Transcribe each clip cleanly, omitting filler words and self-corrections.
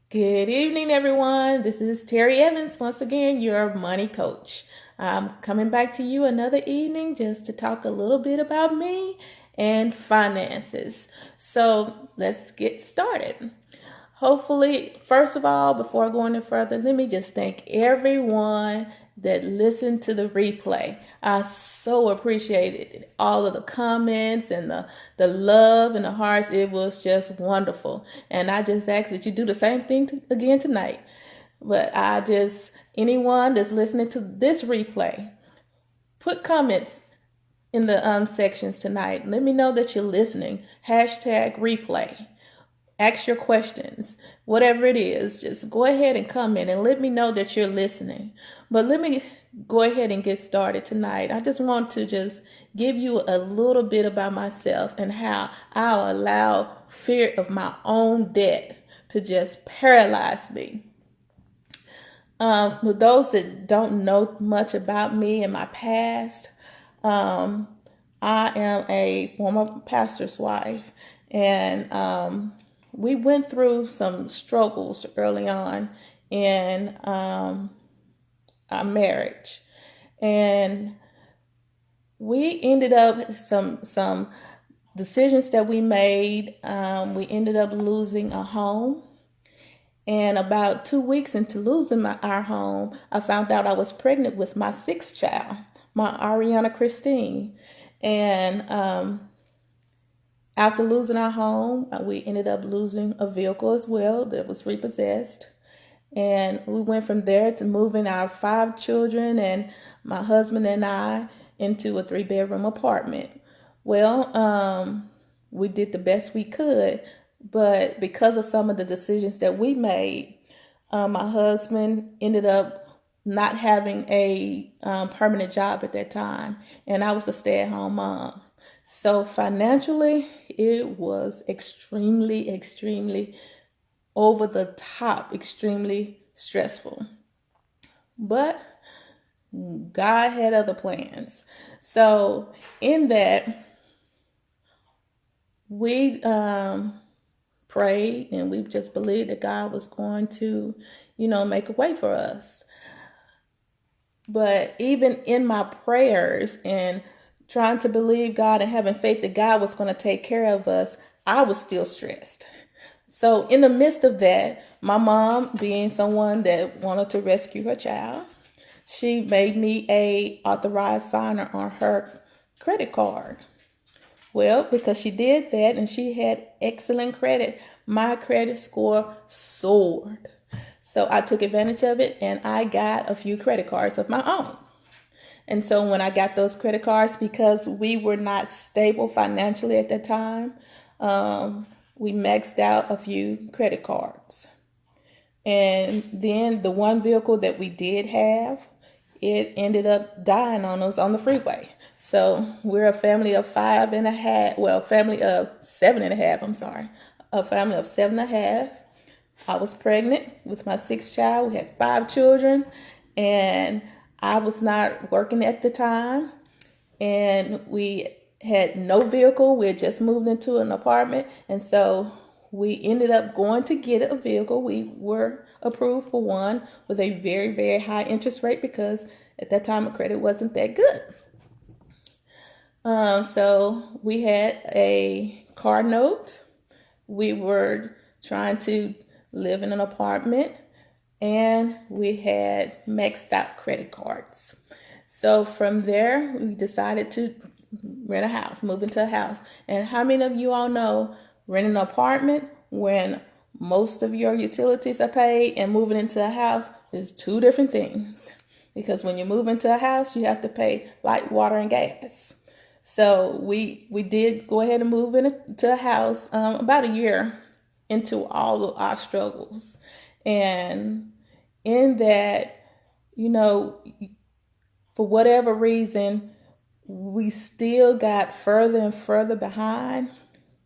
Good evening, everyone. This is Terry Evans, once again, your money coach. I'm coming back to you another evening just to talk a little bit about me and finances. So let's get started. Hopefully, first of all, before going any further, let me just thank everyone that listened to the replay. I so appreciated all of the comments and the love and the hearts. It was just wonderful. And I just ask that you do the same thing again tonight. But anyone that's listening to this replay, put comments in the sections tonight. Let me know that you're listening. Hashtag replay. Ask your questions, whatever it is, just go ahead and comment and let me know that you're listening. But let me go ahead and get started tonight. I just want to just give you a little bit about myself and how I'll allow fear of my own debt to just paralyze me. For those that don't know much about me and my past, I am a former pastor's wife, and we went through some struggles early on in our marriage, and we ended up some decisions that we made. We ended up losing a home, and about 2 weeks into losing our home, I found out I was pregnant with my sixth child, my Ariana Christine, and after losing our home, we ended up losing a vehicle as well that was repossessed. And we went from there to moving our 5 children and my husband and I into a 3-bedroom apartment. Well, we did the best we could, but because of some of the decisions that we made, my husband ended up not having a permanent job at that time, and I was a stay-at-home mom. So financially, it was extremely over the top, extremely stressful. But God had other plans. So in that, we prayed and we just believed that God was going to, make a way for us. But even in my prayers and trying to believe God and having faith that God was going to take care of us, I was still stressed. So in the midst of that, my mom, being someone that wanted to rescue her child, she made me a authorized signer on her credit card. Well, because she did that and she had excellent credit, my credit score soared. So I took advantage of it and I got a few credit cards of my own. And so when I got those credit cards, because we were not stable financially at that time, we maxed out a few credit cards. And then the one vehicle that we did have, it ended up dying on us on the freeway. So we're a family of 5.5, family of 7.5, a family of 7.5. I was pregnant with my sixth child. We had 5 children, and I was not working at the time, and we had no vehicle. We had just moved into an apartment, and so we ended up going to get a vehicle. We were approved for one with a very, very high interest rate because at that time, the credit wasn't that good. So we had a car note. We were trying to live in an apartment, and we had maxed out credit cards. So from there, we decided to rent a house, move into a house. And how many of you all know renting an apartment when most of your utilities are paid and moving into a house is 2 different things? Because when you move into a house, you have to pay light, water, and gas. So we did go ahead and move into a house about a year into all of our struggles. And in that, for whatever reason, we still got further and further behind.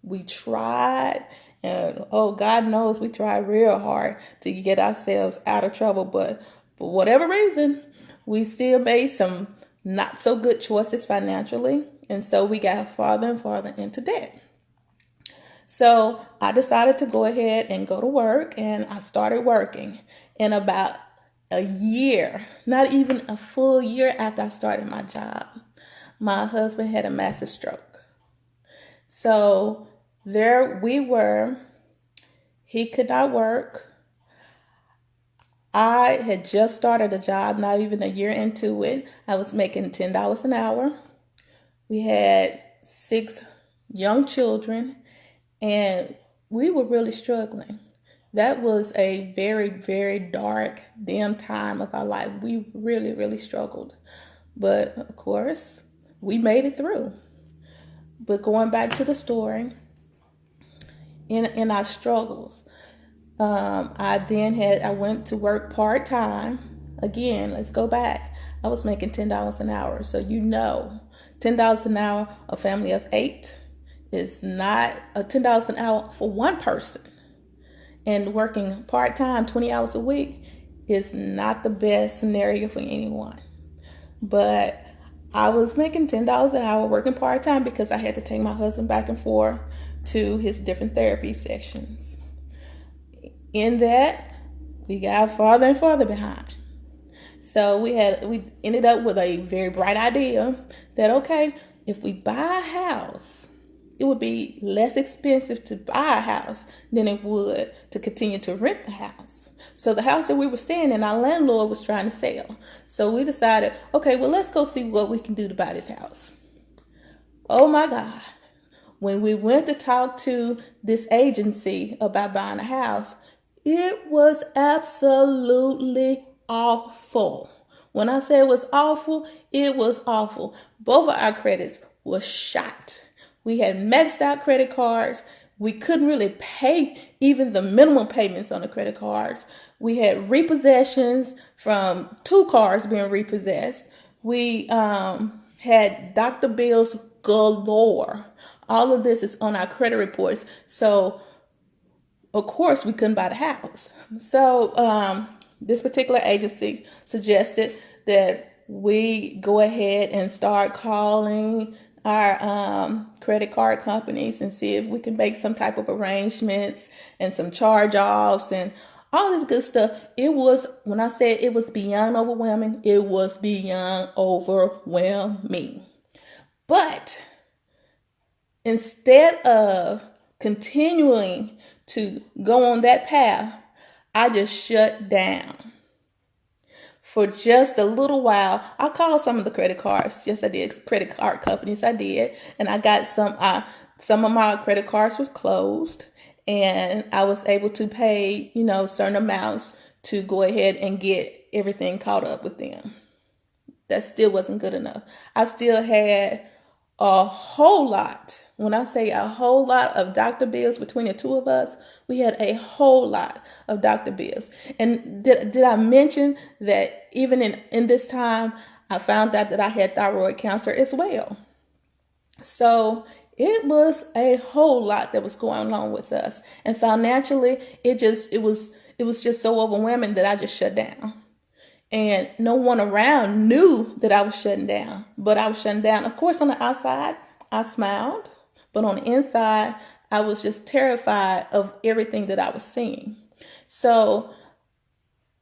We tried, and God knows we tried real hard to get ourselves out of trouble. But for whatever reason, we still made some not so good choices financially. And so we got farther and farther into debt. So I decided to go ahead and go to work, and I started working. In about a year, not even a full year after I started my job, my husband had a massive stroke. So there we were. He could not work. I had just started a job, not even a year into it. I was making $10 an hour. We had 6 young children, and we were really struggling. That was a very, very dark, dim time of our life. We really, really struggled. But of course, we made it through. But going back to the story, in our struggles, I went to work part-time. Again, let's go back. I was making $10 an hour. So $10 an hour, a family of 8 is not a $10 an hour for one person. And working part-time, 20 hours a week, is not the best scenario for anyone. But I was making $10 an hour working part-time because I had to take my husband back and forth to his different therapy sessions. In that, we got farther and farther behind. So we ended up with a very bright idea that, okay, if we buy a house, it would be less expensive to buy a house than it would to continue to rent the house. So the house that we were staying in, our landlord was trying to sell. So we decided, okay, well, let's go see what we can do to buy this house. Oh my God. When we went to talk to this agency about buying a house, it was absolutely awful. When I say it was awful, it was awful. Both of our credits were shot. We had maxed out credit cards. We couldn't really pay even the minimum payments on the credit cards. We had repossessions from 2 cars being repossessed. We had doctor bills galore. All of this is on our credit reports. So, of course, we couldn't buy the house. So this particular agency suggested that we go ahead and start calling our credit card companies and see if we can make some type of arrangements and some charge-offs and all this good stuff. It was, when I said it was beyond overwhelming, it was beyond overwhelming. But instead of continuing to go on that path, I just shut down. For just a little while, I called some of the credit cards. Yes, I did. Credit card companies, I did. And I got some of my credit cards were closed. And I was able to pay, certain amounts to go ahead and get everything caught up with them. That still wasn't good enough. I still had a whole lot. When I say a whole lot of doctor bills between the 2 of us, we had a whole lot of doctor bills. And did I mention that even in this time, I found out that I had thyroid cancer as well. So it was a whole lot that was going on with us. And financially, it was just so overwhelming that I just shut down. And no one around knew that I was shutting down. But I was shutting down. Of course, on the outside, I smiled. But on the inside, I was just terrified of everything that I was seeing. So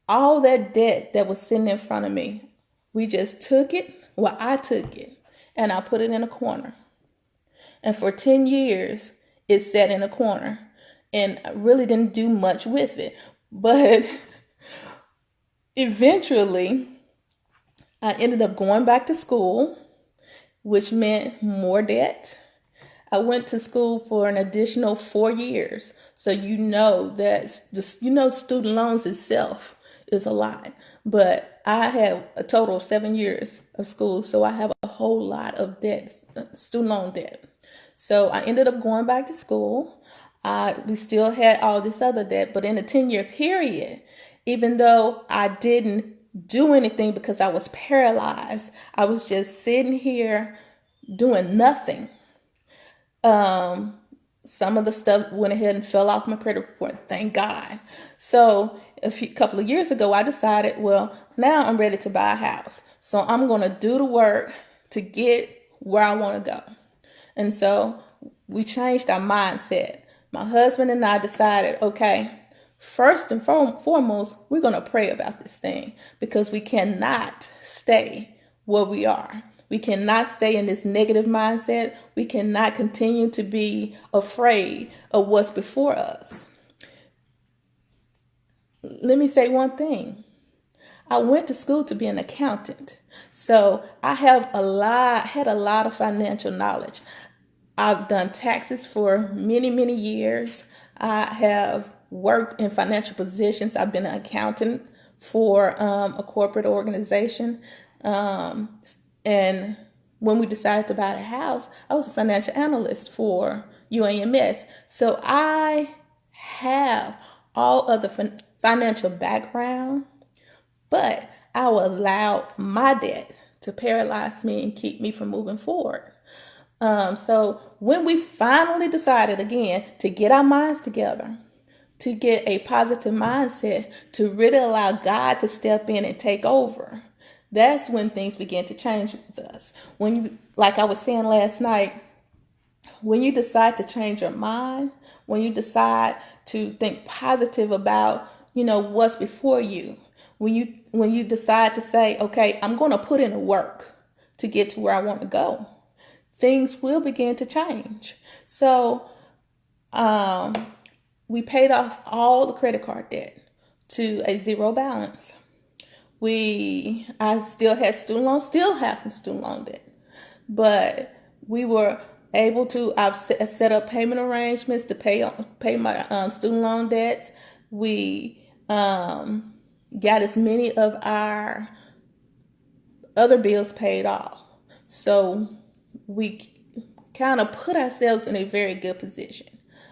all that debt that was sitting in front of me, we just took it. Well, I took it and I put it in a corner. And for 10 years, it sat in a corner and I really didn't do much with it. But eventually, I ended up going back to school, which meant more debt. I went to school for an additional 4 years. So that student loans itself is a lot. But I have a total of 7 years of school. So I have a whole lot of debt, student loan debt. So I ended up going back to school. We still had all this other debt. But in a 10-year period, even though I didn't do anything because I was paralyzed, I was just sitting here doing nothing. Some of the stuff went ahead and fell off my credit report. Thank God. So couple of years ago, I decided, well, now I'm ready to buy a house. So I'm going to do the work to get where I want to go. And so we changed our mindset. My husband and I decided, okay, first and foremost, we're going to pray about this thing because we cannot stay where we are. We cannot stay in this negative mindset. We cannot continue to be afraid of what's before us. Let me say one thing. I went to school to be an accountant. So I had a lot of financial knowledge. I've done taxes for many, many years. I have worked in financial positions. I've been an accountant for a corporate organization. And when we decided to buy a house, I was a financial analyst for UAMS. So I have all of the financial background, but I will allow my debt to paralyze me and keep me from moving forward. So when we finally decided again to get our minds together, to get a positive mindset, to really allow God to step in and take over, that's when things began to change with us. When you, like I was saying last night, when you decide to change your mind, when you decide to think positive about, what's before you, when you decide to say, okay, I'm going to put in the work to get to where I want to go, things will begin to change. So we paid off all the credit card debt to a zero balance. I still had student loans, still have some student loan debt, but we were able to, I've set up payment arrangements to pay my student loan debts. We got as many of our other bills paid off. So we kind of put ourselves in a very good position.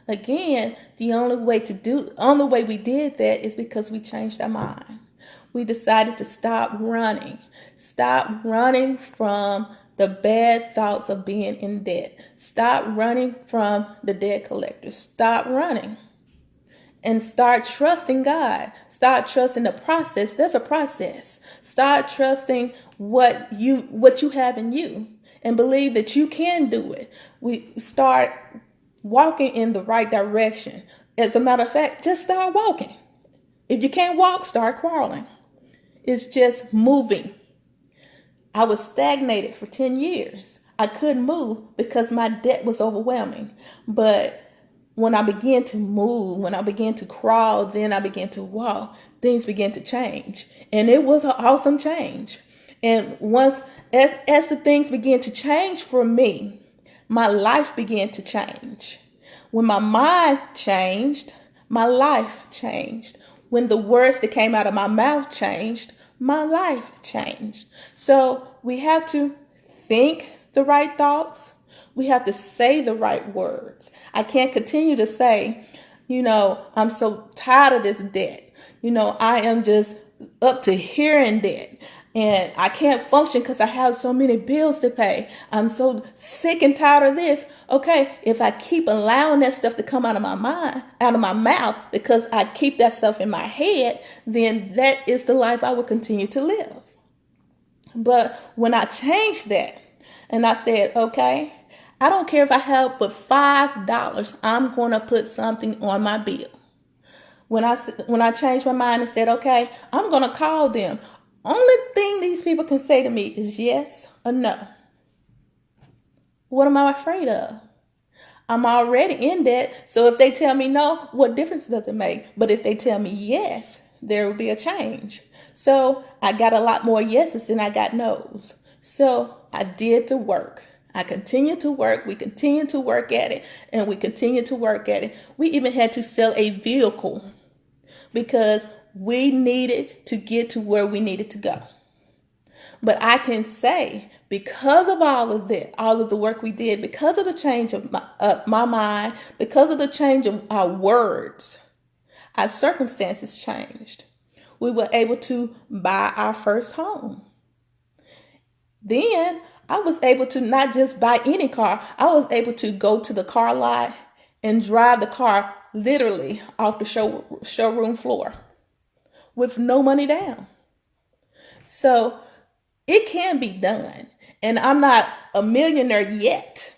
Again, the only way we did that is because we changed our mind. We decided to stop running from the bad thoughts of being in debt. Stop running from the debt collector. Stop running and start trusting God. Start trusting the process. There's a process. Start trusting what you have in you and believe that you can do it. We start walking in the right direction. As a matter of fact, just start walking. If you can't walk, start crawling. It's just moving. I was stagnated for 10 years. I couldn't move because my debt was overwhelming. But when I began to move, when I began to crawl, then I began to walk, things began to change. And it was an awesome change. And as the things began to change for me, my life began to change. When my mind changed, my life changed. When the words that came out of my mouth changed, my life changed. So we have to think the right thoughts. We have to say the right words. I can't continue to say, I'm so tired of this debt. I am just up to here in debt. And I can't function because I have so many bills to pay. I'm so sick and tired of this. Okay, if I keep allowing that stuff to come out of my mind, out of my mouth, because I keep that stuff in my head, then that is the life I will continue to live. But when I changed that and I said, okay, I don't care if I have but $5, I'm going to put something on my bill. When I changed my mind and said, okay, I'm going to call them. Only thing these people can say to me is yes or no. What am I afraid of? I'm already in debt. So if they tell me no, what difference does it make? But if they tell me yes, there will be a change. So I got a lot more yeses than I got no's. So I did the work. I continued to work. We continued to work at it. And we continued to work at it. We even had to sell a vehicle because we needed to get to where we needed to go. But I can say, because of all of that, all of the work we did, because of the change of my mind, because of the change of our words, our circumstances changed. We were able to buy our first home. Then I was able to not just buy any car, I was able to go to the car lot and drive the car literally off the showroom floor with no money down. So it can be done. And I'm not a millionaire yet.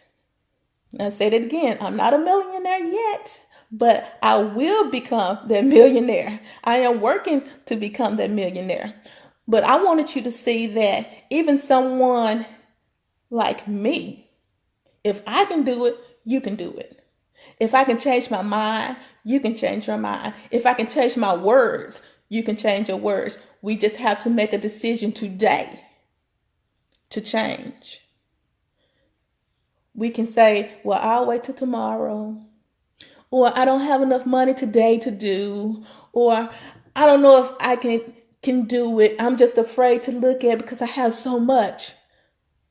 I say that again. I'm not a millionaire yet, but I will become that millionaire. I am working to become that millionaire. But I wanted you to see that even someone like me, if I can do it, you can do it. If I can change my mind, you can change your mind. If I can change my words, you can change your words. We just have to make a decision today to change. We can say, well, I'll wait till tomorrow. Or I don't have enough money today to do. Or I don't know if I can do it. I'm just afraid to look at it because I have so much.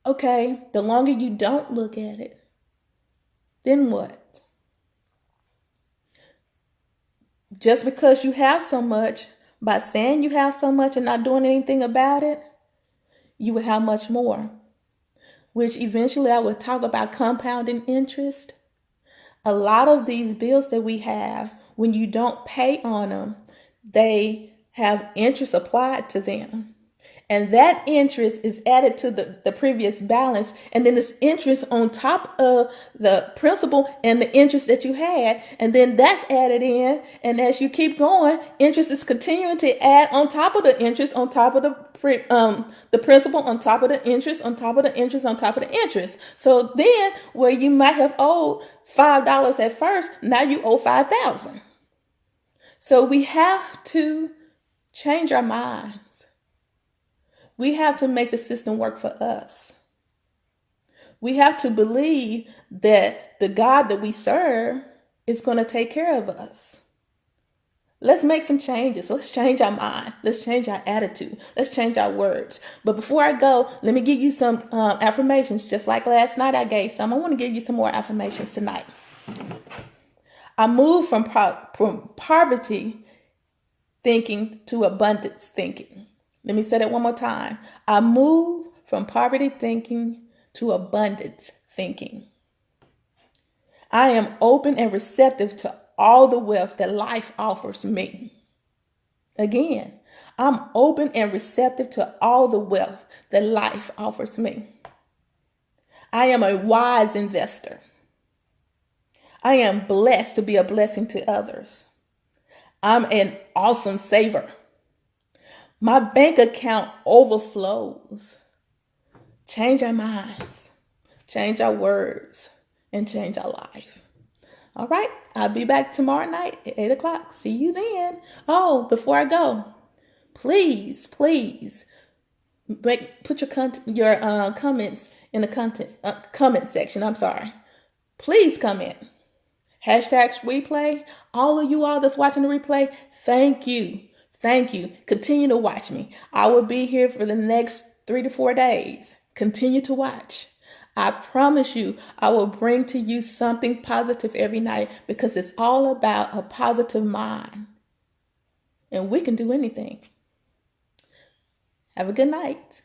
Okay, the longer you don't look at it, then what? Just because you have so much, by saying you have so much and not doing anything about it, you will have much more. Which eventually I will talk about compounding interest. A lot of these bills that we have, when you don't pay on them, they have interest applied to them. And that interest is added to the previous balance. And then it's interest on top of the principal and the interest that you had. And then that's added in. And as you keep going, interest is continuing to add on top of the interest, on top of the principal, on top of the interest, on top of the interest, on top of the interest. So then where you might have owed $5 at first, now you owe $5,000. So we have to change our minds. We have to make the system work for us. We have to believe that the God that we serve is going to take care of us. Let's make some changes. Let's change our mind. Let's change our attitude. Let's change our words. But before I go, let me give you some affirmations. Just like last night I gave some. I want to give you some more affirmations tonight. I move from poverty thinking to abundance thinking. Let me say that one more time. I move from poverty thinking to abundance thinking. I am open and receptive to all the wealth that life offers me. Again, I'm open and receptive to all the wealth that life offers me. I am a wise investor. I am blessed to be a blessing to others. I'm an awesome saver. My bank account overflows. Change our minds, change our words, and change our life. All right, I'll be back tomorrow night at 8 o'clock. See you then. Oh, before I go, please put your comments in the comment section. I'm sorry. Please comment. #replay. All of you all that's watching the replay, thank you. Thank you. Continue to watch me. I will be here for the next 3 to 4 days. Continue to watch. I promise you, I will bring to you something positive every night because it's all about a positive mind. And we can do anything. Have a good night.